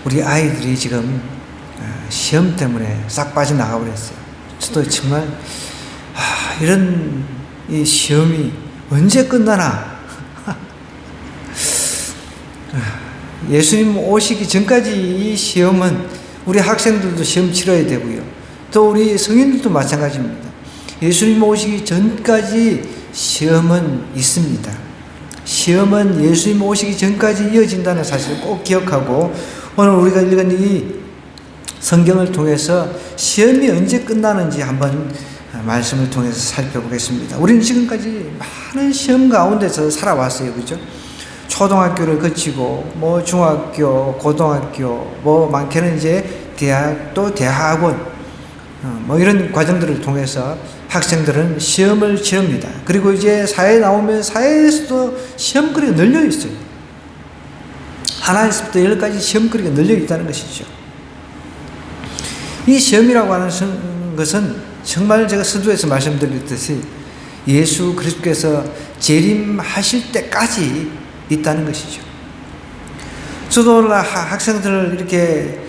우리 아이들이 지금 시험 때문에 싹 빠져나가 버렸어요. 저도 정말 이런 이 시험이 언제 끝나나. 예수님 오시기 전까지 이 시험은 우리 학생들도 시험 치러야 되고요. 또 우리 성인들도 마찬가지입니다. 예수님 오시기 전까지 시험은 있습니다. 시험은 예수님 오시기 전까지 이어진다는 사실을 꼭 기억하고, 오늘 우리가 읽은 이 성경을 통해서 시험이 언제 끝나는지 한번 말씀을 통해서 살펴보겠습니다. 우리는 지금까지 많은 시험 가운데서 살아왔어요. 그죠? 초등학교를 거치고, 뭐 중학교, 고등학교, 뭐 많게는 이제 대학, 또 대학원, 뭐 이런 과정들을 통해서 학생들은 시험을 치릅니다. 그리고 이제 사회에 나오면 사회에서도 시험거리가 널려 있어요. 하나에서부터 10까지 시험거리가 널려 있다는 것이죠. 이 시험이라고 하는 것은 정말 제가 서두에서 말씀드렸듯이 예수 그리스도께서 재림하실 때까지 있다는 것이죠. 저도 학생들을 이렇게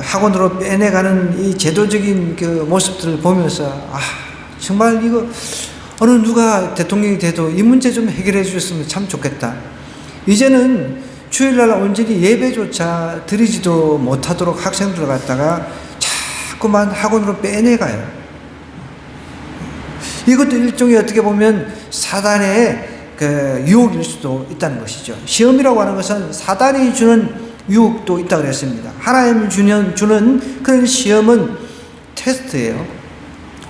학원으로 빼내가는 이 제도적인 그 모습들을 보면서 정말 이거 어느 누가 대통령이 돼도 이 문제 좀 해결해 주셨으면 참 좋겠다. 이제는 주일날 온전히 예배조차 드리지도 못하도록 학생들을 갖다가 자꾸만 학원으로 빼내가요. 이것도 일종의 어떻게 보면 사단의 그 유혹일 수도 있다는 것이죠. 시험이라고 하는 것은 사단이 주는 유혹도 있다고 그랬습니다. 하나님이 주는 그런 시험은 테스트예요.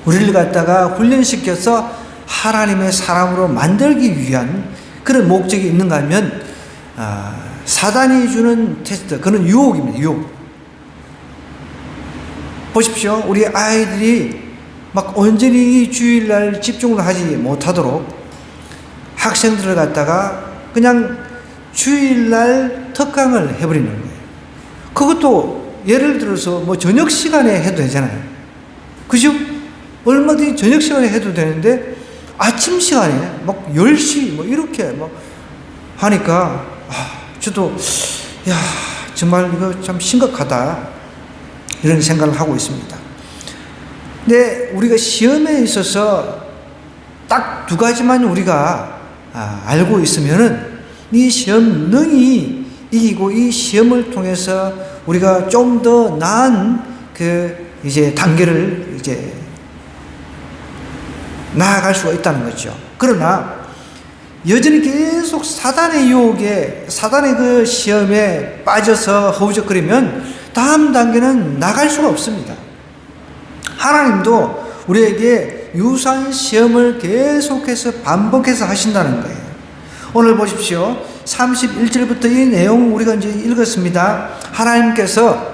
우리를 갖다가 훈련시켜서 하나님의 사람으로 만들기 위한 그런 목적이 있는가 하면 사단이 주는 테스트, 그런 유혹입니다. 유혹. 보십시오. 우리 아이들이 막 온전히 주일날 집중을 하지 못하도록 학생들을 갖다가 그냥 주일날 특강을 해버리는 거예요. 그것도 예를 들어서 뭐 저녁 시간에 해도 되잖아요. 그죠? 얼마든지 저녁 시간에 해도 되는데 아침 시간에 막 10시 뭐 이렇게 막 하니까 저도 정말 이거 참 심각하다 이런 생각을 하고 있습니다. 근데 우리가 시험에 있어서 딱 두 가지만 우리가 알고 있으면은 이 시험 능히 이기고 이 시험을 통해서 우리가 좀 더 나은 이제 단계를 이제 나아갈 수가 있다는 거죠. 그러나 여전히 계속 사단의 유혹에, 사단의 그 시험에 빠져서 허우적거리면 다음 단계는 나갈 수가 없습니다. 하나님도 우리에게 유사한 시험을 계속해서 반복해서 하신다는 거예요. 오늘 보십시오. 31절부터 이 내용 우리가 이제 읽었습니다. 하나님께서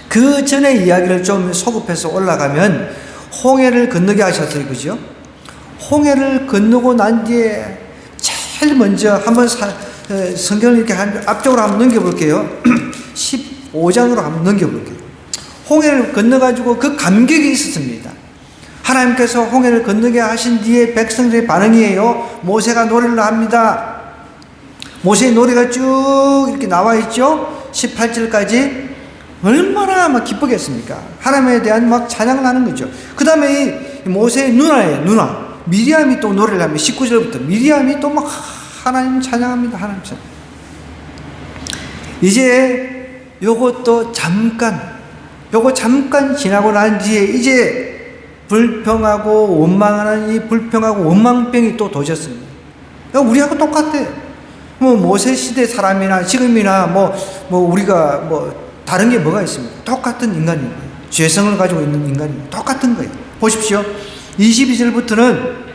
그 전에 이야기를 좀 소급해서 올라가면 홍해를 건너게 하셨어요. 그죠? 홍해를 건너고 난 뒤에 제일 먼저 한번 성경을 이렇게 앞쪽으로 한번 넘겨볼게요. 15장으로 한번 넘겨볼게요. 홍해를 건너가지고 그 감격이 있었습니다. 하나님께서 홍해를 건너게 하신 뒤에 백성들의 반응이에요. 모세가 노래를 합니다. 모세의 노래가 쭉 이렇게 나와 있죠. 18절까지 얼마나 막 기쁘겠습니까? 하나님에 대한 막 찬양을 하는 거죠. 그 다음에 이 모세의 누나예요. 누나 미리암이 또 노래를 합니다. 19절부터 미리암이 또 막 하나님 찬양합니다. 하나님 찬양. 이제 요것도 잠깐 지나고 난 뒤에 이제 불평하고 원망하는 이 불평하고 원망병이 또 도졌습니다. 우리하고 똑같아. 뭐 모세 시대 사람이나 지금이나 뭐 우리가 뭐 다른 게 뭐가 있습니까? 똑같은 인간입니다. 죄성을 가지고 있는 인간입니다. 똑같은 거예요. 보십시오. 22절부터는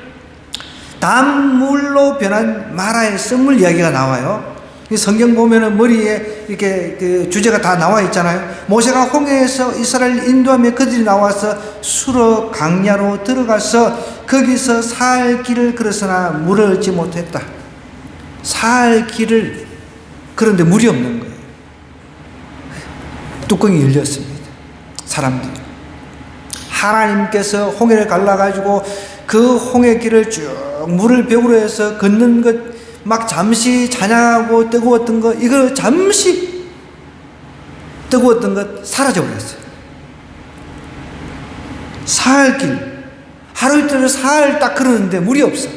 단물로 변한 마라의 썩물 이야기가 나와요. 성경 보면은 머리에 이렇게 그 주제가 다 나와 있잖아요. 모세가 홍해에서 이스라엘 인도하며 그들이 나와서 수르 강야로 들어가서 거기서 살 길을 걸었으나 물을 얻지 못했다. 살 길을, 그런데 물이 없는 거예요. 뚜껑이 열렸습니다. 사람들이. 하나님께서 홍해를 갈라가지고 그 홍해 길을 쭉 물을 벽으로 해서 걷는 것, 막 잠시 찬양하고 뜨거웠던 거, 이걸 잠시 뜨거웠던 것 사라져버렸어요. 사흘길, 하루 이틀 사흘 딱 걸었는데 물이 없어.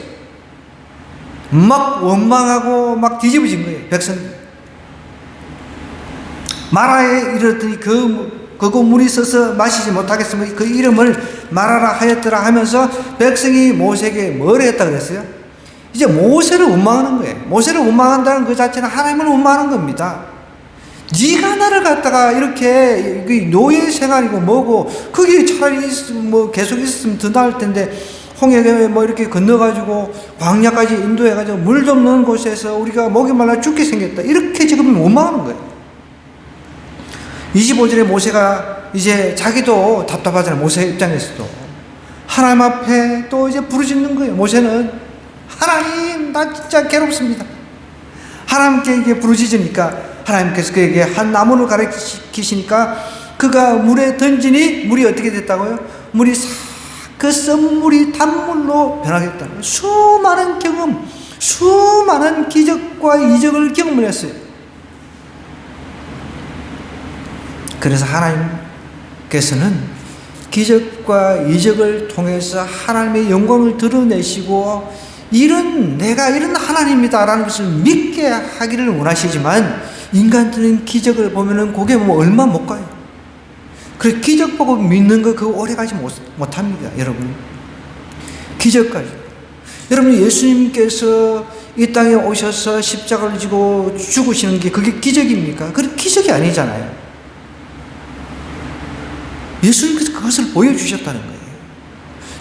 막 원망하고 막 뒤집어진 거예요, 백성들. 마라에 이르렀더니 그거 물이 있어서 마시지 못하겠으면 그 이름을 마라라 하였더라 하면서 백성이 모세에게 뭘 했다 그랬어요? 이제 모세를 원망하는 거예요. 모세를 원망한다는 그 자체는 하나님을 원망하는 겁니다. 네가 나를 갖다가 이렇게 노예 생활이고 뭐고 거기 차라리 뭐 계속 있었으면 더 나을 텐데 홍해에 뭐 이렇게 건너가지고 광야까지 인도해가지고 물 좀 넣는 곳에서 우리가 목이 말라 죽게 생겼다. 이렇게 지금 원망하는 거예요. 25절에 모세가 이제 자기도 답답하잖아요. 모세 입장에서도. 하나님 앞에 또 이제 부르짖는 거예요. 모세는 하나님, 나 진짜 괴롭습니다. 하나님께 이게 부르짖으니까 하나님께서 그에게 한 나무를 가리키시니까 그가 물에 던지니 물이 어떻게 됐다고요? 물이 그 썬물이 단물로 변하겠다는 거예요. 수많은 경험, 수많은 기적과 이적을 경험을 했어요. 그래서 하나님께서는 기적과 이적을 통해서 하나님의 영광을 드러내시고 내가 이런 하나님이다라는 것을 믿게 하기를 원하시지만 인간들은 기적을 보면은 그게 뭐 얼마 못 가요. 그래서 기적 보고 믿는 거 그거 오래 가지 못합니다, 여러분. 기적까지. 여러분, 예수님께서 이 땅에 오셔서 십자가를 지고 죽으시는 게 그게 기적입니까? 그게 기적이 아니잖아요. 예수님께서 그것을 보여주셨다는 거예요.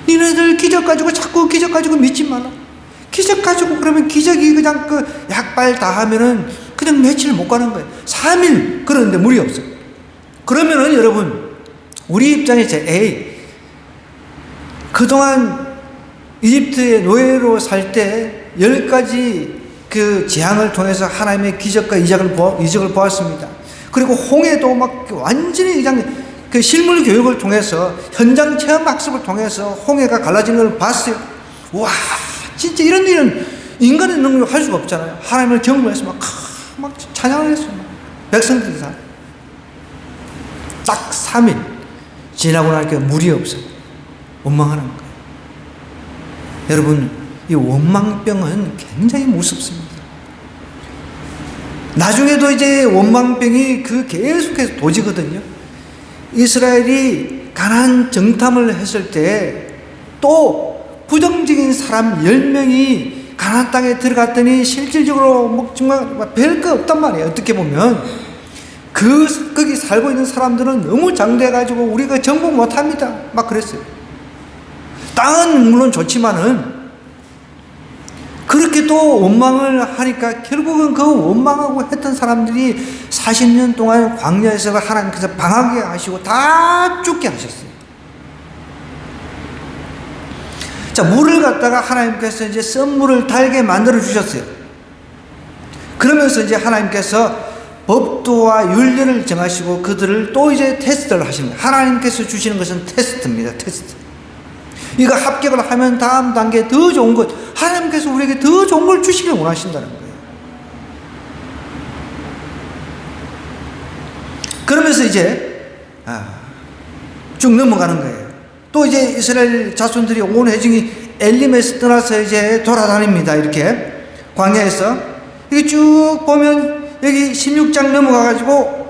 니네들 기적 가지고 자꾸 기적 가지고 믿지 말라. 기적 가지고 그러면 기적이 그냥 그 약발 다 하면은 그냥 며칠 못 가는 거예요. 3일 그러는데 물이 없어요. 그러면은 여러분, 우리 입장에서 그동안 이집트의 노예로 살 때 10가지 그 재앙을 통해서 하나님의 기적과 이적을 보았습니다. 그리고 홍해도 막 완전히 그냥 그 실물 교육을 통해서 현장 체험 학습을 통해서 홍해가 갈라지는 걸 봤어요. 와, 진짜 이런 일은 인간의 능력으로 할 수가 없잖아요. 하나님을 경험해서 막 찬양을 했어요. 백성들이 다. 딱 3일 지나고 나니까 물이 없어. 원망하는 거예요. 여러분, 이 원망병은 굉장히 무섭습니다. 나중에도 이제 원망병이 계속해서 도지거든요. 이스라엘이 가나안 정탐을 했을 때 또 부정적인 사람 10명이 가나안 땅에 들어갔더니 실질적으로 뭐 정말 별거 없단 말이에요. 어떻게 보면 거기 살고 있는 사람들은 너무 장대해가지고 우리가 정복 못합니다. 막 그랬어요. 땅은 물론 좋지만은 그렇게 또 원망을 하니까 결국은 그 원망하고 했던 사람들이 40년 동안 광야에서 하나님께서 방하게 하시고 다 죽게 하셨어요. 자, 물을 갖다가 하나님께서 이제 썬물을 달게 만들어 주셨어요. 그러면서 이제 하나님께서 법도와 율례를 정하시고 그들을 또 이제 테스트를 하시는 거예요. 하나님께서 주시는 것은 테스트입니다. 테스트. 이거 합격을 하면 다음 단계에 더 좋은 것, 하나님께서 우리에게 더 좋은 걸 주시길 원하신다는 거예요. 그러면서 이제 쭉 넘어가는 거예요. 또 이제 이스라엘 자손들이 온 회중이 엘림에서 떠나서 이제 돌아다닙니다. 이렇게 광야에서 이게 쭉 보면 여기 16장 넘어가가지고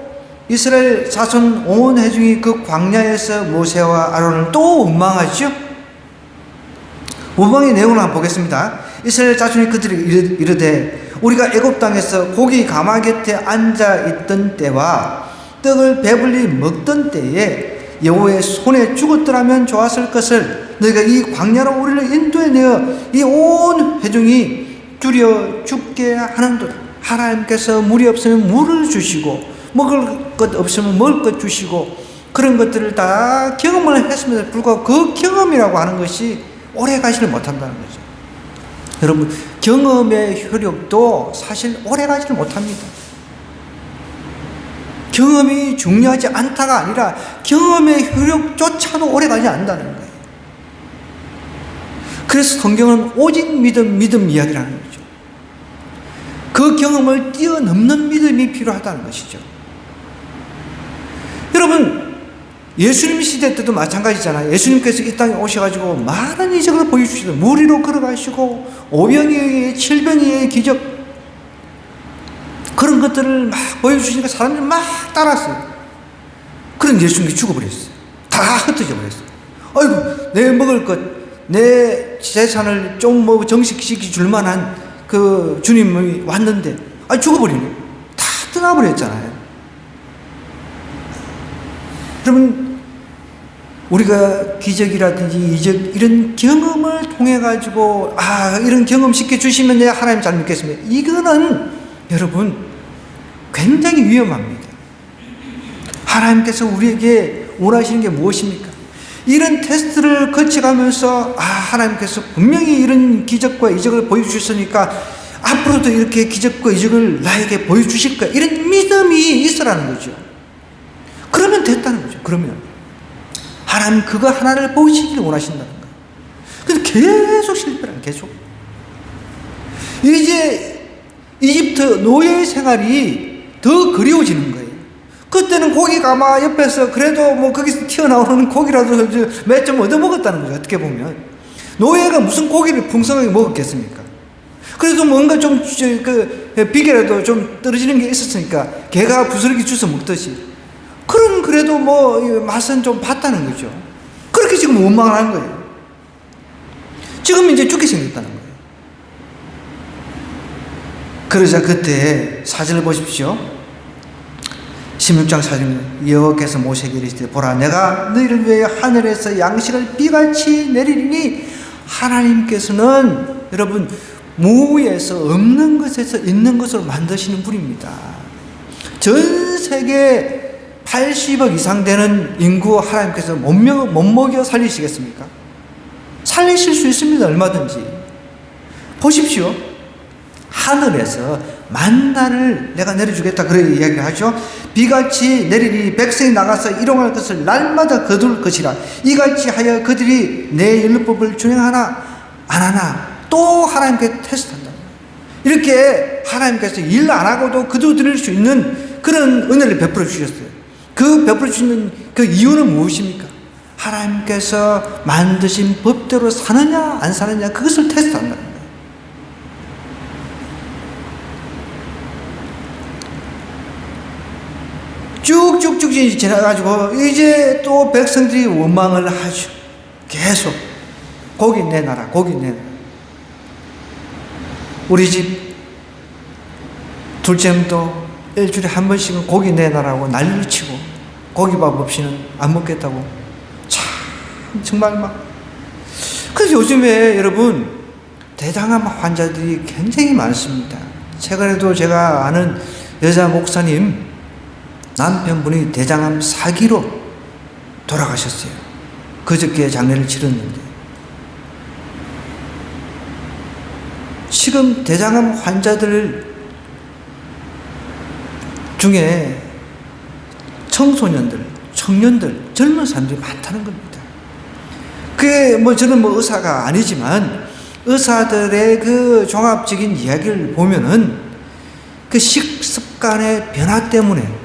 이스라엘 자손 온 회중이 그 광야에서 모세와 아론을 또 원망하죠. 원망의 내용을 한번 보겠습니다. 이스라엘 자손이 그들에게 이르되 우리가 애굽 땅에서 고기 가마 곁에 앉아 있던 때와 떡을 배불리 먹던 때에 여호와의 손에 죽었더라면 좋았을 것을 너희가 이 광야로 우리를 인도해 내어 이 온 회중이 두려 죽게 하는도다. 하나님께서 물이 없으면 물을 주시고 먹을 것 없으면 먹을 것 주시고 그런 것들을 다 경험을 했음에도 불구하고 그 경험이라고 하는 것이 오래 가지를 못한다는 거죠. 여러분, 경험의 효력도 사실 오래 가지를 못합니다. 경험이 중요하지 않다가 아니라 경험의 효력조차도 오래 가지 않는다는 거예요. 그래서 성경은 오직 믿음 이야기라는 거죠. 그 경험을 뛰어넘는 믿음이 필요하다는 것이죠. 여러분, 예수님 시대 때도 마찬가지잖아요. 예수님께서 이 땅에 오셔가지고 많은 이적을 보여주시고, 물 위로 걸어가시고, 오병이어의 칠병이의 기적, 그런 것들을 막 보여주시니까 사람들이 막 따랐어요. 그런 예수님이 죽어버렸어요. 다 흩어져 버렸어요. 아이고, 내 먹을 것, 내 재산을 좀 뭐 정식시키 줄 만한 그 주님이 왔는데, 죽어버리네. 다 떠나버렸잖아요. 여러분, 우리가 기적이라든지 이적, 이런 경험을 통해가지고, 이런 경험 시켜주시면 내가 하나님 잘 믿겠습니다. 이거는 여러분, 굉장히 위험합니다. 하나님께서 우리에게 원하시는 게 무엇입니까? 이런 테스트를 거쳐가면서, 하나님께서 분명히 이런 기적과 이적을 보여주셨으니까, 앞으로도 이렇게 기적과 이적을 나에게 보여주실 거야. 이런 믿음이 있으라는 거죠. 그러면 됐다는 거죠. 그러면 하나님 그거 하나를 보시기를 원하신다는 거예요. 근데 계속 실패를 계속. 이제 이집트 노예 생활이 더 그리워지는 거예요. 그때는 고기가 아마 옆에서 그래도 뭐 거기서 튀어나오는 고기라도 몇 점 얻어먹었다는 거죠. 어떻게 보면 노예가 무슨 고기를 풍성하게 먹었겠습니까? 그래도 뭔가 좀 비계라도 좀 떨어지는 게 있었으니까 개가 부스러기 주워 먹듯이 그래도 뭐 맛은 좀 봤다는 거죠. 그렇게 지금 원망을 하는 거예요. 지금 이제 죽게 생겼다는 거예요. 그러자 그때 사진을 보십시오. 16장 4절, 여호와께서 모세에게 이르시되 보라, 내가 너희를 위하여 하늘에서 양식을 비같이 내리리니. 하나님께서는 여러분 무에서 없는 것에서 있는 것으로 만드시는 분입니다. 전 세계 80억 이상 되는 인구 하나님께서 못 먹여 살리시겠습니까? 살리실 수 있습니다. 얼마든지. 보십시오. 하늘에서 만나를 내가 내려주겠다, 그렇게 이야기를 하죠. 비같이 내리니 백성이 나가서 일용할 것을 날마다 거둘 것이라. 이같이 하여 그들이 내 율법을 준행하나 안 하나 또 하나님께 테스트한다. 이렇게 하나님께서 일 안 하고도 거둬 드릴 수 있는 그런 은혜를 베풀어 주셨어요. 그 베풀어 주시는 그 이유는 무엇입니까? 하나님께서 만드신 법대로 사느냐 안 사느냐, 그것을 테스트한다는 거예요. 쭉쭉쭉 지나가지고 이제 또 백성들이 원망을 하죠. 계속 고기 내놔라, 고기 내놔라. 우리 집 둘째도 일주일에 한 번씩은 고기 내놔라고 난리를 치고, 고기밥 없이는 안 먹겠다고. 참 정말 막. 그래서 요즘에 여러분 대장암 환자들이 굉장히 많습니다. 최근에도 제가 아는 여자 목사님 남편분이 대장암 4기로 돌아가셨어요. 그저께 장례를 치렀는데, 지금 대장암 환자들 중에 청소년들, 청년들, 젊은 사람들이 많다는 겁니다. 그게 뭐 저는 뭐 의사가 아니지만 의사들의 그 종합적인 이야기를 보면은 그 식습관의 변화 때문에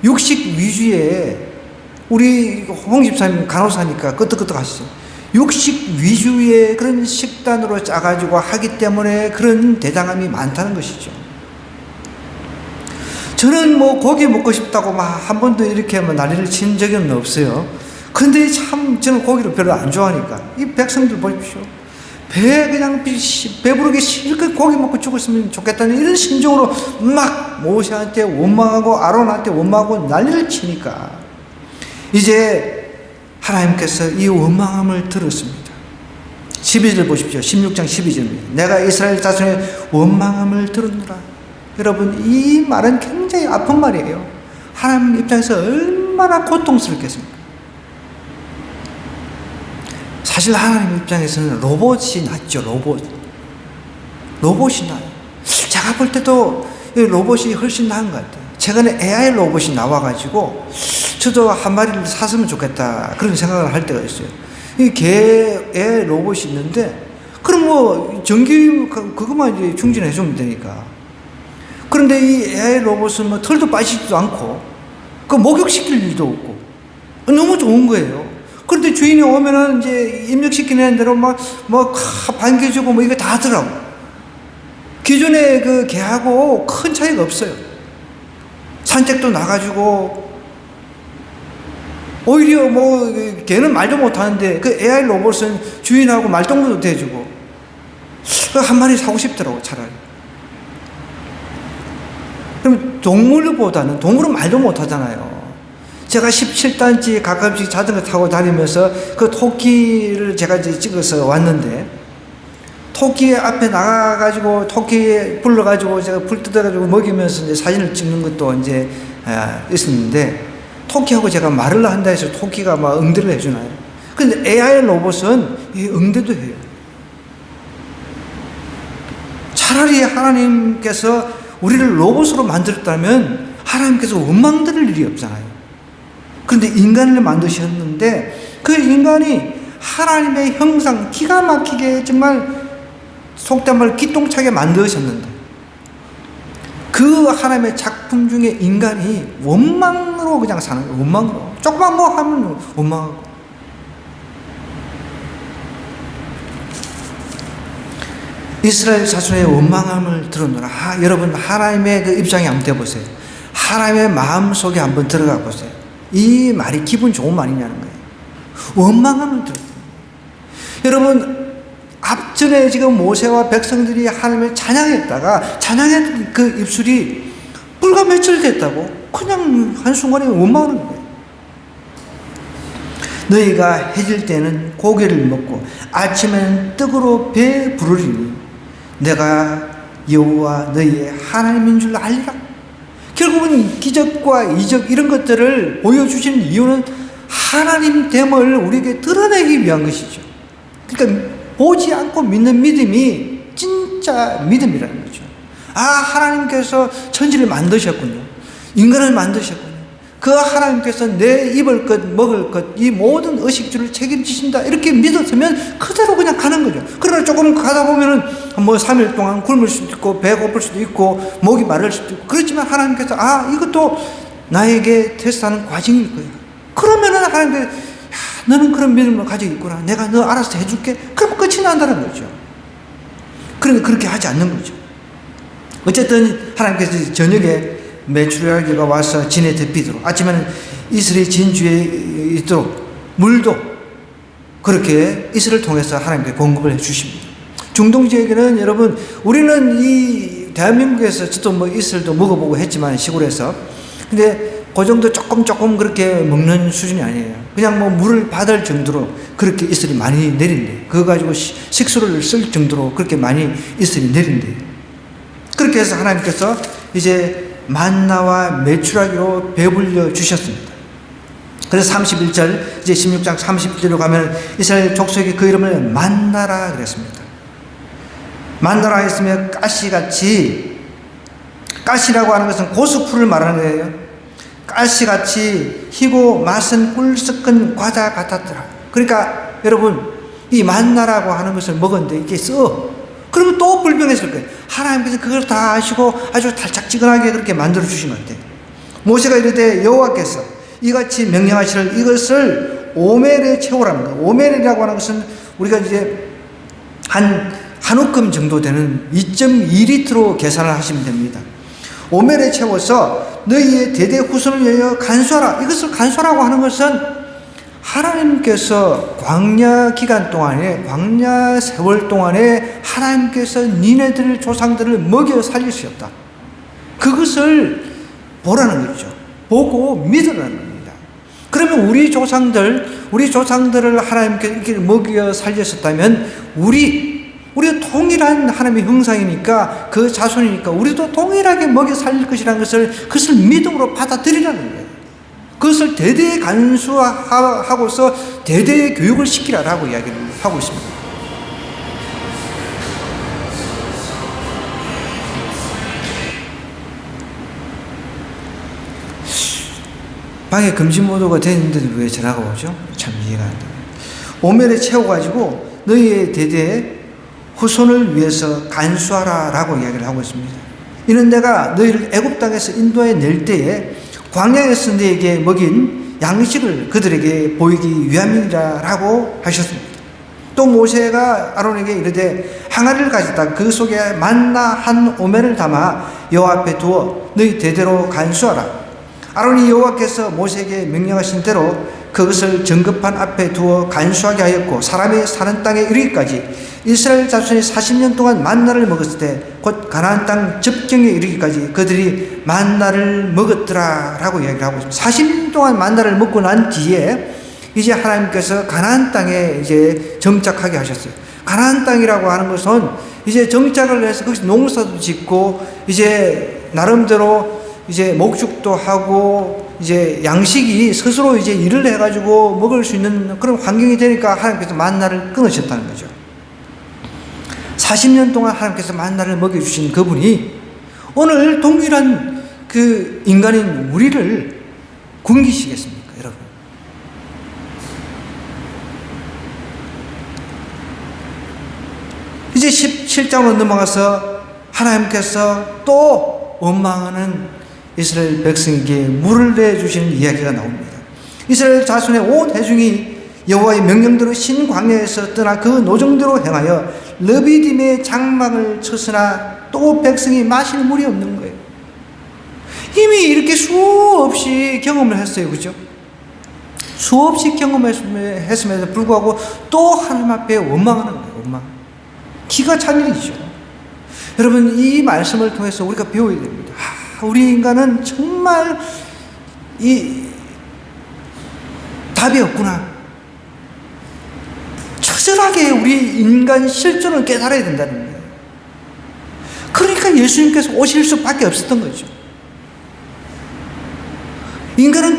육식 위주의, 우리 홍 집사님 간호사니까 끄떡끄떡 하시죠. 육식 위주의 그런 식단으로 짜가지고 하기 때문에 그런 대장암이 많다는 것이죠. 저는 뭐 고기 먹고 싶다고 막 한 번도 이렇게 뭐 난리를 친 적은 없어요. 근데 참 저는 고기를 별로 안 좋아하니까 이 백성들 보십시오. 그냥 배부르게 실컷 고기 먹고 죽었으면 좋겠다는 이런 심정으로 막 모세한테 원망하고 아론한테 원망하고 난리를 치니까 이제 하나님께서 이 원망함을 들었습니다. 12절 보십시오. 16장 12절입니다. 내가 이스라엘 자손의 원망함을 들었노라. 여러분, 이 말은 굉장히 아픈 말이에요. 하나님 입장에서 얼마나 고통스럽겠습니까? 사실 하나님 입장에서는 로봇이 낫죠. 로봇이 나아요. 제가 볼 때도 로봇이 훨씬 나은 것 같아요. 최근에 AI 로봇이 나와가지고 저도 한 마리를 샀으면 좋겠다, 그런 생각을 할 때가 있어요. 이 개 로봇이 있는데 그럼 뭐 전기 그것만 이제 충전해 주면 되니까. 그런데 이 AI 로봇은 뭐 털도 빠지지도 않고 그 목욕시킬 일도 없고 너무 좋은 거예요. 그런데 주인이 오면은 이제 입력시키는 대로 막 반겨주고 뭐 이거 다 하더라고. 기존의 그 개하고 큰 차이가 없어요. 산책도 나가지고 오히려 뭐 걔는 말도 못하는데 그 AI 로봇은 주인하고 말동무도 대주고 한 마리 사고 싶더라고 차라리. 그럼 동물보다는 동물은 말도 못하잖아요. 제가 17단지 가끔씩 자전거 타고 다니면서 그 토끼를 제가 이제 찍어서 왔는데 토끼 앞에 나가가지고 토끼 불러가지고 제가 불 뜯어가지고 먹이면서 이제 사진을 찍는 것도 이제 있었는데 토끼하고 제가 말을 한다 해서 토끼가 막 응대를 해주나요? 근데 AI 로봇은 이 응대도 해요. 차라리 하나님께서 우리를 로봇으로 만들었다면 하나님께서 원망 들을 일이 없잖아요. 그런데 인간을 만드셨는데 그 인간이 하나님의 형상 기가 막히게 정말 속된 말 기똥차게 만드셨는데 그 하나님의 작품 중에 인간이 원망으로 그냥 사는 거예요. 원망으로. 조금만 뭐 하면 원망하고. 이스라엘 자손의 원망함을 들었노라. 여러분 하나님의 그 입장에 한번 대보세요. 하나님의 마음속에 한번 들어가 보세요. 이 말이 기분 좋은 말이냐는 거예요. 원망함을 들었어요. 여러분 앞전에 지금 모세와 백성들이 하나님을 찬양했다가 찬양했던 그 입술이 불과 며칠 됐다고 그냥 한순간에 원망하는 거예요. 너희가 해질 때는 고기를 먹고 아침에는 떡으로 배 부르리니 내가 여호와 너희의 하나님인 줄 알리라. 결국은 기적과 이적 이런 것들을 보여주시는 이유는 하나님 됨을 우리에게 드러내기 위한 것이죠. 그러니까 보지 않고 믿는 믿음이 진짜 믿음이라는 거죠. 하나님께서 천지를 만드셨군요. 인간을 만드셨군요. 그 하나님께서 내 입을 것 먹을 것 이 모든 의식주를 책임지신다 이렇게 믿었으면 그대로 그냥 가는 거죠. 그러나 조금 가다 보면은 뭐 3일 동안 굶을 수도 있고 배고플 수도 있고 목이 마를 수도 있고 그렇지만 하나님께서 이것도 나에게 테스트하는 과정일 거야. 그러면은 하나님께서 너는 그런 믿음을 가지고 있구나. 내가 너 알아서 해줄게. 그럼 끝이 난다는 거죠. 그러니까 그렇게 하지 않는 거죠. 어쨌든 하나님께서 저녁에 메추라기가 와서 진에 데피도록 아침에는 이슬이 진주에 있도록 물도 그렇게 이슬을 통해서 하나님께 공급을 해주십니다. 중동 지역에는 여러분 우리는 이 대한민국에서 저도 뭐 이슬도 먹어보고 했지만 시골에서 근데 그 정도 조금 그렇게 먹는 수준이 아니에요. 그냥 뭐 물을 받을 정도로 그렇게 이슬이 많이 내린대. 그거 가지고 식수를 쓸 정도로 그렇게 많이 이슬이 내린대. 그렇게 해서 하나님께서 이제 만나와 메추라기로 배불려 주셨습니다. 그래서 31절 이제 16장 31절로 가면 이스라엘 족속이 그 이름을 만나라 그랬습니다. 만나라 했으면 가시같이 가시라고 하는 것은 고수풀을 말하는 거예요. 가시같이 희고 맛은 꿀 섞은 과자 같았더라. 그러니까 여러분 이 만나라고 하는 것을 먹었는데 이게 그러면 또 불평했을 거예요. 하나님께서 그걸 다 아시고 아주 달짝지근하게 그렇게 만들어 주신 것 같아요. 모세가 이르되 여호와께서 이같이 명령하시를 이것을 오멜에 채우라는 거예요. 오멜이라고 하는 것은 우리가 이제 한 움큼 정도 되는 2.2리터로 계산을 하시면 됩니다. 오멜에 채워서 너희의 대대 후손을 위하여 간수하라. 이것을 간수하라고 하는 것은 하나님께서 광야 기간 동안에 광야 세월 동안에 하나님께서 니네들 조상들을 먹여 살리셨다. 그것을 보라는 거죠. 보고 믿으라는 겁니다. 그러면 우리 조상들을 하나님께서 이렇게 먹여 살렸었다면 우리가 동일한 하나님의 형상이니까 그 자손이니까 우리도 동일하게 먹여 살릴 것이라는 그것을 믿음으로 받아들이라는 거예요. 그것을 대대에 간수하고서 대대에 교육을 시키라라고 이야기를 하고 있습니다. 방에 금지 모드가 되는데도 왜 전화가 오죠? 참 이해가 안 돼요. 오멜에 채워가지고 너희의 대대에 후손을 위해서 간수하라 라고 이야기를 하고 있습니다. 이는 내가 너희를 애굽 땅에서 인도해 낼 때에 광야에서 너에게 먹인 양식을 그들에게 보이기 위함이라라고 하셨습니다. 또 모세가 아론에게 이르되 항아리를 가져다 그 속에 만나 한 오멜을 담아 여호와 앞에 두어 너희 대대로 간수하라. 아론이 여호와께서 모세에게 명령하신 대로 그것을 정급판 앞에 두어 간수하게 하였고 사람이 사는 땅에 이르기까지 이스라엘 자손이 40년 동안 만나를 먹었을 때 곧 가나안 땅 접경에 이르기까지 그들이 만나를 먹었더라 라고 이야기를 하고 있습니다. 40년 동안 만나를 먹고 난 뒤에 이제 하나님께서 가나안 땅에 이제 정착하게 하셨어요. 가나안 땅이라고 하는 것은 이제 정착을 해서 거기서 농사도 짓고 이제 나름대로 이제 목축도 하고 이제 양식이 스스로 이제 일을 해가지고 먹을 수 있는 그런 환경이 되니까 하나님께서 만나를 끊으셨다는 거죠. 40년 동안 하나님께서 만나를 먹여주신 그분이 오늘 동일한 그 인간인 우리를 굶기시겠습니까, 여러분? 이제 17장으로 넘어가서 하나님께서 또 원망하는 이스라엘 백성에게 물을 내주시는 이야기가 나옵니다. 이스라엘 자손의 온 회중이 여호와의 명령대로 신광야에서 떠나 그 노정대로 행하여 르비딤의 장막을 쳤으나 또 백성이 마실 물이 없는 거예요. 이미 이렇게 수없이 경험을 했어요. 그죠? 수없이 경험했음에도 불구하고 또 하나님 앞에 원망하는 거예요. 원망. 기가 찬 일이죠. 여러분, 이 말씀을 통해서 우리가 배워야 됩니다. 우리 인간은 정말 답이 없구나. 처절하게 우리 인간 실존을 깨달아야 된다는 거예요. 그러니까 예수님께서 오실 수밖에 없었던 거죠. 인간은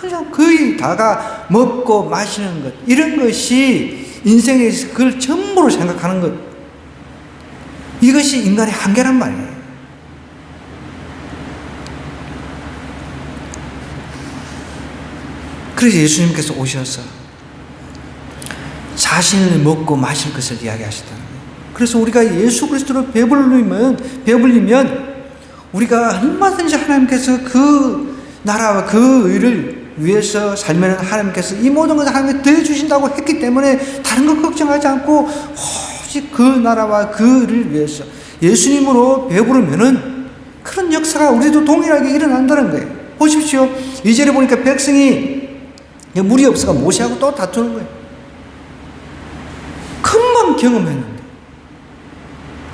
그냥 거의 다가 먹고 마시는 것, 이런 것이 인생에서 그걸 전부로 생각하는 것, 이것이 인간의 한계란 말이에요. 그래서 예수님께서 오셔서 자신을 먹고 마실 것을 이야기하시다는 거예요. 그래서 우리가 예수 그리스도로 배불리면 우리가 얼마든지 하나님께서 그 나라와 그 의를 위해서 살면 하나님께서 이 모든 것을 하나님께 더해주신다고 했기 때문에 다른 것 걱정하지 않고 오직 그 나라와 그 의를 위해서 예수님으로 배부르면은 그런 역사가 우리도 동일하게 일어난다는 거예요. 보십시오. 2절에 보니까 백성이 물이 없어가 모세하고 또 다투는 거예요. 금방 경험했는데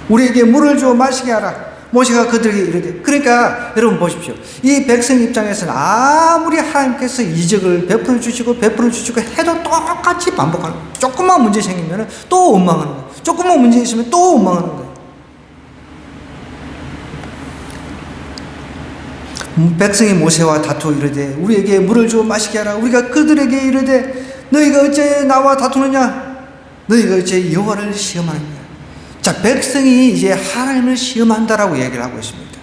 우리에게 물을 주어 마시게 하라. 모세가 그들에게 이르되, 그러니까 여러분 보십시오. 이 백성 입장에서는 아무리 하나님께서 이적을 베풀어 주시고 해도 똑같이 반복하는 거예요. 조금만 문제 생기면 또 원망하는 거예요. 조금만 문제 있으면 또 원망하는 거예요. 백성이 모세와 다투어 이르되 우리에게 물을 주어 마시게 하라. 우리가 그들에게 이르되 너희가 어째 나와 다투느냐? 너희가 어째 여호와를 시험하느냐? 자, 백성이 이제 하나님을 시험한다라고 얘기를 하고 있습니다.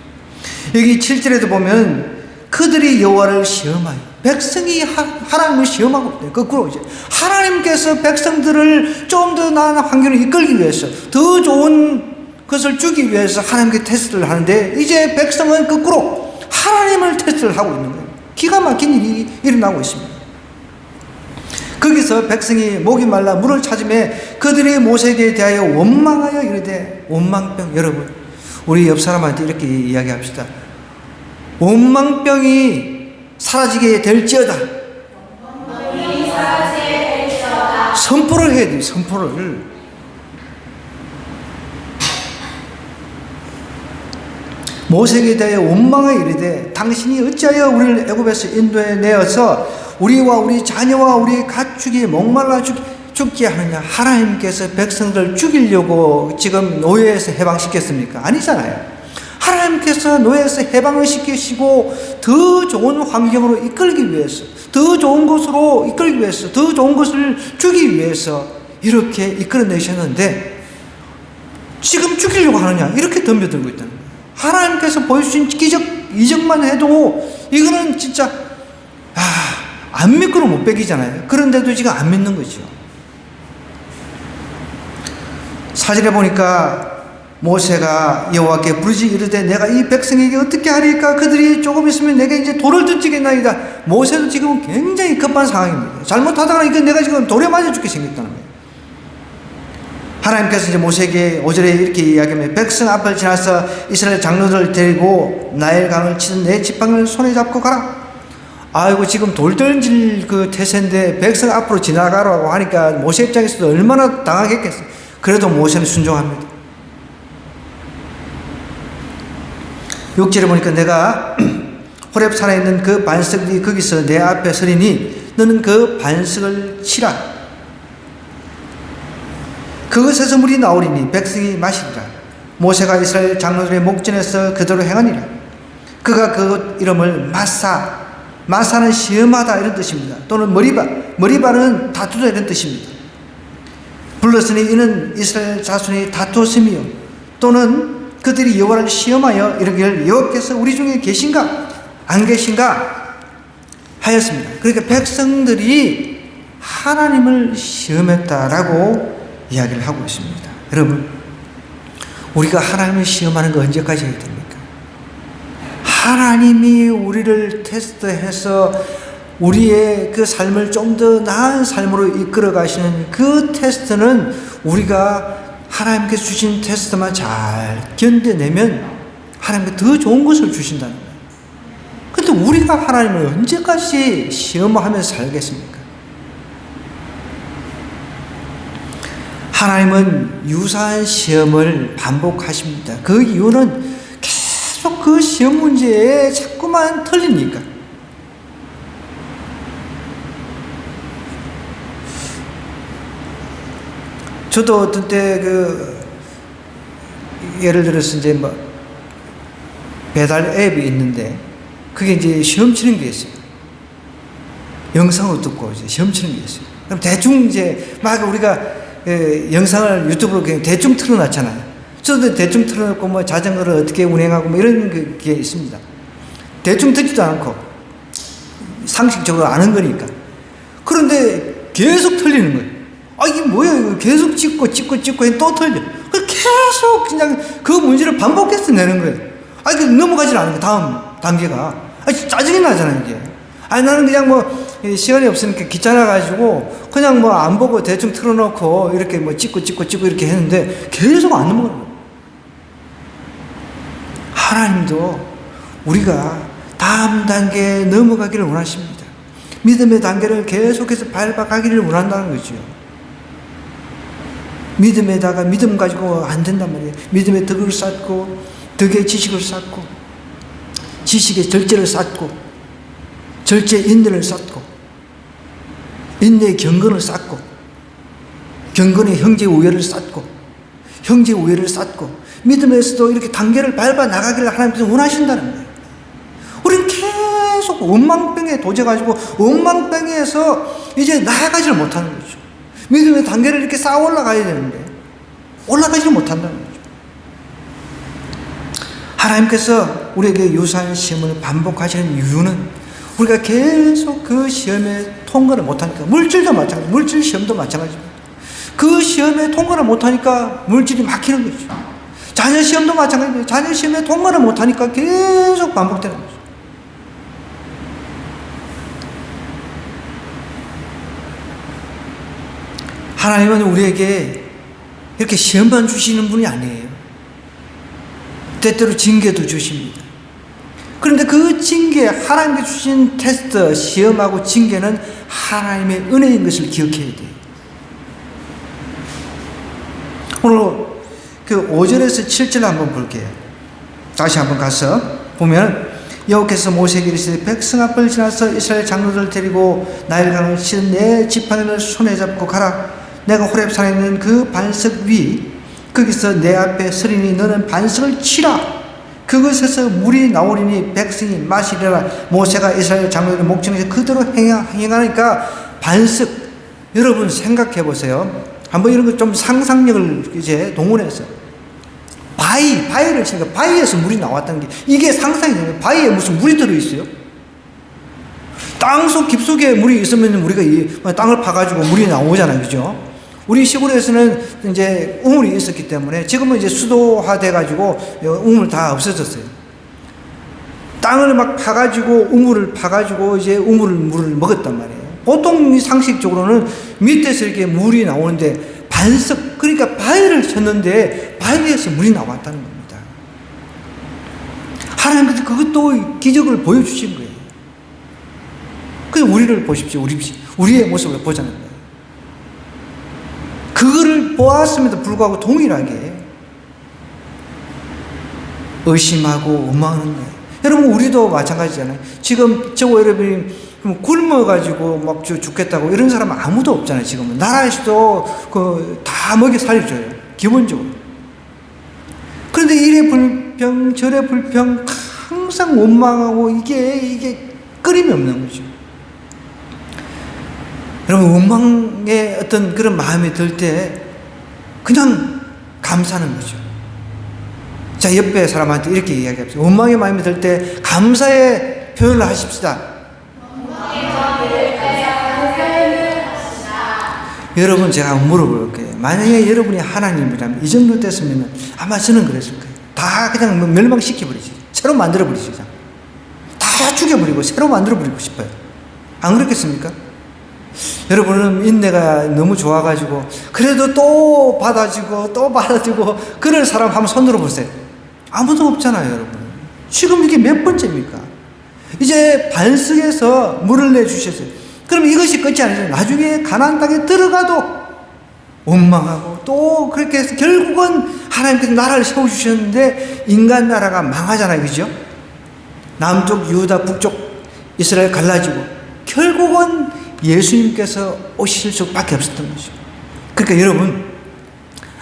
여기 7절에도 보면 그들이 여호와를 시험하여, 백성이 하나님을 시험하고 있대요. 거꾸로 이제 하나님께서 백성들을 좀 더 나은 환경을 이끌기 위해서, 더 좋은 것을 주기 위해서 하나님께 테스트를 하는데, 이제 백성은 거꾸로 하나님을 테스트를 하고 있는 거예요. 기가 막힌 일이 일어나고 있습니다. 거기서 백성이 목이 말라 물을 찾음에 그들이 모세에게 대하여 원망하여 이르되, 원망병, 여러분 우리 옆 사람한테 이렇게 이야기합시다. 원망병이 사라지게 될지어다. 선포를 해야 돼요. 선포를. 모세에게 대하여 원망하여 이르되 당신이 어찌하여 우리를 애굽에서 인도해 내어서 우리와 우리 자녀와 우리 가축이 목말라 죽게 하느냐? 하나님께서 백성들을 죽이려고 지금 노예에서 해방시켰습니까? 아니잖아요. 하나님께서 노예에서 해방을 시키시고 더 좋은 환경으로 이끌기 위해서, 더 좋은 곳으로 이끌기 위해서, 더 좋은 것을 주기 위해서 이렇게 이끌어내셨는데 지금 죽이려고 하느냐? 이렇게 덤벼들고 있다는 거예요. 하나님께서 보여주신 기적, 이적만 해도 이거는 진짜 안 믿고는 못 베기잖아요. 그런데도 지금 안 믿는 거죠. 사진에 보니까 모세가 여호와께 부르짖 이르되 내가 이 백성에게 어떻게 하리까? 그들이 조금 있으면 내게 이제 돌을 던지겠나이다. 모세도 지금 굉장히 급한 상황입니다. 잘못하다가 이거 내가 지금 돌에 맞아 죽게 생겼다는 거예요. 하나님께서 이제 모세에게 5절에 이렇게 이야기합니다. 백성 앞을 지나서 이스라엘 장로들을 데리고 나일강을 치는 내 지팡이를 손에 잡고 가라. 아이고, 지금 돌 던질 그 태세인데 백성 앞으로 지나가라고 하니까 모세 입장에서도 얼마나 당하겠겠어요. 그래도 모세는 순종합니다. 6절에 보니까 내가 호렙산에 있는 그 반석이 거기서 내 앞에 서리니 너는 그 반석을 치라. 그것에서 물이 나오리니 백성이 마시리라. 모세가 이스라엘 장로들의 목전에서 그대로 행하니라. 그가 그것 이름을 마사, 마사는 시험하다 이런 뜻입니다. 또는 머리바는 다투다 이런 뜻입니다. 불렀으니 이는 이스라엘 자손이 다투었으며 또는 그들이 여호와를 시험하여 이르기를 여호와께서 우리 중에 계신가 안 계신가 하였습니다. 그러니까 백성들이 하나님을 시험했다라고 이야기를 하고 있습니다. 여러분, 우리가 하나님을 시험하는 거 언제까지 해야 됩니까? 하나님이 우리를 테스트해서 우리의 그 삶을 좀 더 나은 삶으로 이끌어 가시는 그 테스트는 우리가 하나님께서 주신 테스트만 잘 견뎌내면 하나님께 더 좋은 것을 주신다는 거예요. 그런데 우리가 하나님을 언제까지 시험하면서 살겠습니까? 하나님은 유사한 시험을 반복하십니다. 그 이유는 계속 그 시험 문제에 자꾸만 틀리니까. 저도 어떤 때 예를 들어서 이제 배달 앱이 있는데 그게 이제 시험 치는 게 있어요. 영상을 듣고 이제 시험 치는 게 있어요. 그럼 대충 이제 막 우리가 영상을 유튜브로 그냥 대충 틀어놨잖아요. 저도 대충 틀어놓고 자전거를 어떻게 운행하고 이런 게 있습니다. 대충 듣지도 않고 상식적으로 아는 거니까. 그런데 계속 틀리는 거예요. 아, 이게 뭐야, 이거 계속 찍고 또 틀려. 계속 그냥 그 문제를 반복해서 내는 거예요. 아, 이게 넘어가질 않은 거예요, 다음 단계가. 아, 짜증이 나잖아요, 이게. 아, 나는 그냥 시간이 없으니까 귀찮아가지고 그냥 안 보고 대충 틀어놓고 이렇게 찍고 이렇게 했는데 계속 안 넘어가요. 하나님도 우리가 다음 단계에 넘어가기를 원하십니다. 믿음의 단계를 계속해서 밟아가기를 원한다는 거죠. 믿음에다가 믿음 가지고 안 된단 말이에요. 믿음의 덕을 쌓고 덕의 지식을 쌓고 지식의 절제를 쌓고 절제 인내를 쌓고 인내의 경건을 쌓고 경건의 형제 우애를 쌓고 형제 우애를 쌓고 믿음에서도 이렇게 단계를 밟아 나가기를 하나님께서 원하신다는 거예요. 우리는 계속 원망병에 도져가지고 원망병에서 이제 나아가지를 못하는 거죠. 믿음의 단계를 이렇게 쌓아 올라가야 되는데 올라가지를 못한다는 거죠. 하나님께서 우리에게 유사한 시험을 반복하시는 이유는 우리가 계속 그 시험에 통과를 못하니까. 물질도 마찬가지, 물질 시험도 마찬가지입니다. 그 시험에 통과를 못하니까 물질이 막히는 거죠. 자녀 시험도 마찬가지입니다. 자녀 시험에 통과를 못하니까 계속 반복되는 거죠. 하나님은 우리에게 이렇게 시험만 주시는 분이 아니에요. 때때로 징계도 주십니다. 그런데 그 징계, 하나님께 주신 테스트, 시험하고 징계는 하나님의 은혜인 것을 기억해야 돼요. 오늘 그 5절에서 7절 한번 볼게요. 다시 한번 가서 보면 여호와께서 모세에게 이르시되 백성 앞을 지나서 이스라엘 장로들을 데리고 나일강을 치는 내 지팡이를 손에 잡고 가라. 내가 호렙산에 있는 그 반석 위 거기서 내 앞에 서리니 너는 반석을 치라. 그것에서 물이 나오리니 백성이 마시리라. 모세가 이스라엘 장로들의 목전에서 그대로 행하니까 반석. 여러분 생각해 보세요. 한번 이런 거 좀 상상력을 이제 동원해서 바위를 치니까 바위에서 물이 나왔다는 게 이게 상상이 되는 거예요. 바위에 무슨 물이 들어있어요? 땅속 깊숙이 물이 있으면 우리가 이 땅을 파가지고 물이 나오잖아요. 그죠? 우리 시골에서는 이제 우물이 있었기 때문에 지금은 이제 수도화돼 가지고 우물 다 없어졌어요. 땅을 막 파가지고 우물을 파가지고 이제 물을 먹었단 말이에요. 보통 상식적으로는 밑에서 이렇게 물이 나오는데 반석, 그러니까 바위를 쳤는데 바위에서 물이 나왔다는 겁니다. 하나님께서 그것도 기적을 보여주신 거예요. 그래서 우리를 보십시오. 우리의 모습을 보자는 거예요. 그거를 보았음에도 불구하고 동일하게 의심하고 원망하는 거예요. 여러분, 우리도 마찬가지잖아요. 지금 저거 여러분이 굶어가지고 막 죽겠다고 이런 사람은 아무도 없잖아요. 지금은 나라에서도 다 먹여 살려줘요, 기본적으로. 그런데 이래 불평 저래 불평 항상 원망하고 이게 끓임이 없는 거죠. 여러분, 원망의 어떤 그런 마음이 들 때 그냥 감사하는 거죠. 자, 옆에 사람한테 이렇게 이야기합시다. 원망의 마음이 들 때 감사의 표현을 하십시다. 여러분, 제가 물어볼 거예요. 만약에 여러분이 하나님이라면 이 정도 됐으면 아마 저는 그랬을 거예요. 다 그냥 멸망시켜버리지. 새로 만들어버리지. 다 죽여버리고 새로 만들어버리고 싶어요. 안 그렇겠습니까? 여러분은 인내가 너무 좋아가지고 그래도 또 받아주고 그럴 사람 한번 손들어 보세요. 아무도 없잖아요, 여러분. 지금 이게 몇 번째입니까? 이제 반석에서 물을 내주셨어요. 그럼 이것이 끝이 아니죠. 나중에 가나안 땅에 들어가도 원망하고 또 그렇게 해서 결국은 하나님께서 나라를 세워주셨는데 인간 나라가 망하잖아요, 그죠? 남쪽 유다, 북쪽 이스라엘 갈라지고 결국은 예수님께서 오실 수밖에 없었던 거죠. 그러니까 여러분,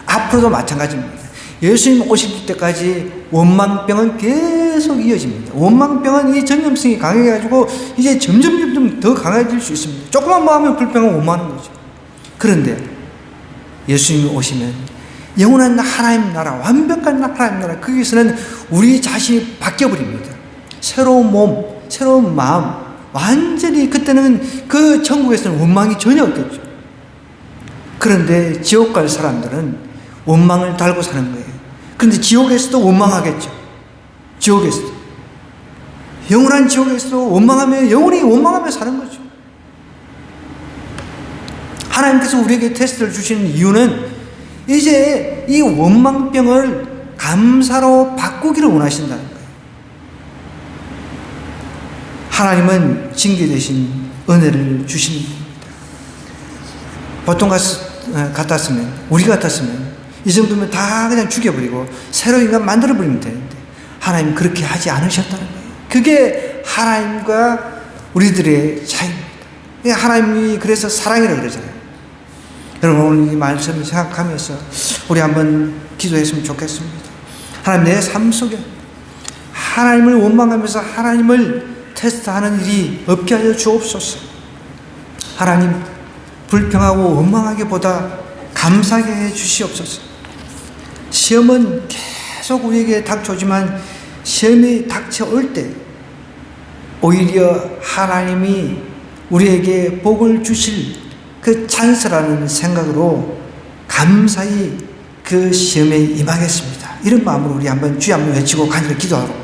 앞으로도 마찬가지입니다. 예수님 오실 때까지 원망병은 계속 이어집니다. 원망병은 이 전염성이 강해가지고 이제 점점 더 강해질 수 있습니다. 조금만 뭐 하면 불평은 원망하는 거죠. 그런데 예수님이 오시면 영원한 하나님 나라, 완벽한 하나님 나라, 거기서는 우리 자신이 바뀌어버립니다. 새로운 몸, 새로운 마음, 완전히 그때는 그 천국에서는 원망이 전혀 없겠죠. 그런데 지옥 갈 사람들은 원망을 달고 사는 거예요. 그런데 지옥에서도 원망하겠죠. 지옥에서도. 영원한 지옥에서도 원망하며 영원히 원망하며 사는 거죠. 하나님께서 우리에게 테스트를 주시는 이유는 이제 이 원망병을 감사로 바꾸기를 원하신다는 거예요. 하나님은 징계 대신 은혜를 주시는 겁니다. 보통 같았으면, 우리 같았으면 이 정도면 다 그냥 죽여버리고 새로 인간 만들어버리면 되는데 하나님 그렇게 하지 않으셨다는 거예요. 그게 하나님과 우리들의 차이입니다. 하나님이 그래서 사랑이라고 그러잖아요. 여러분, 오늘 이 말씀을 생각하면서 우리 한번 기도했으면 좋겠습니다. 하나님, 내 삶 속에 하나님을 원망하면서 하나님을 테스트하는 일이 없게 하여 주옵소서. 하나님, 불평하고 원망하기보다 감사하게 해 주시옵소서. 시험은 계속 우리에게 닥쳐오지만 시험이 닥쳐올 때 오히려 하나님이 우리에게 복을 주실 그 찬스라는 생각으로 감사히 그 시험에 임하겠습니다. 이런 마음으로 우리 한번 주여 한번 외치고 간절히 기도하도록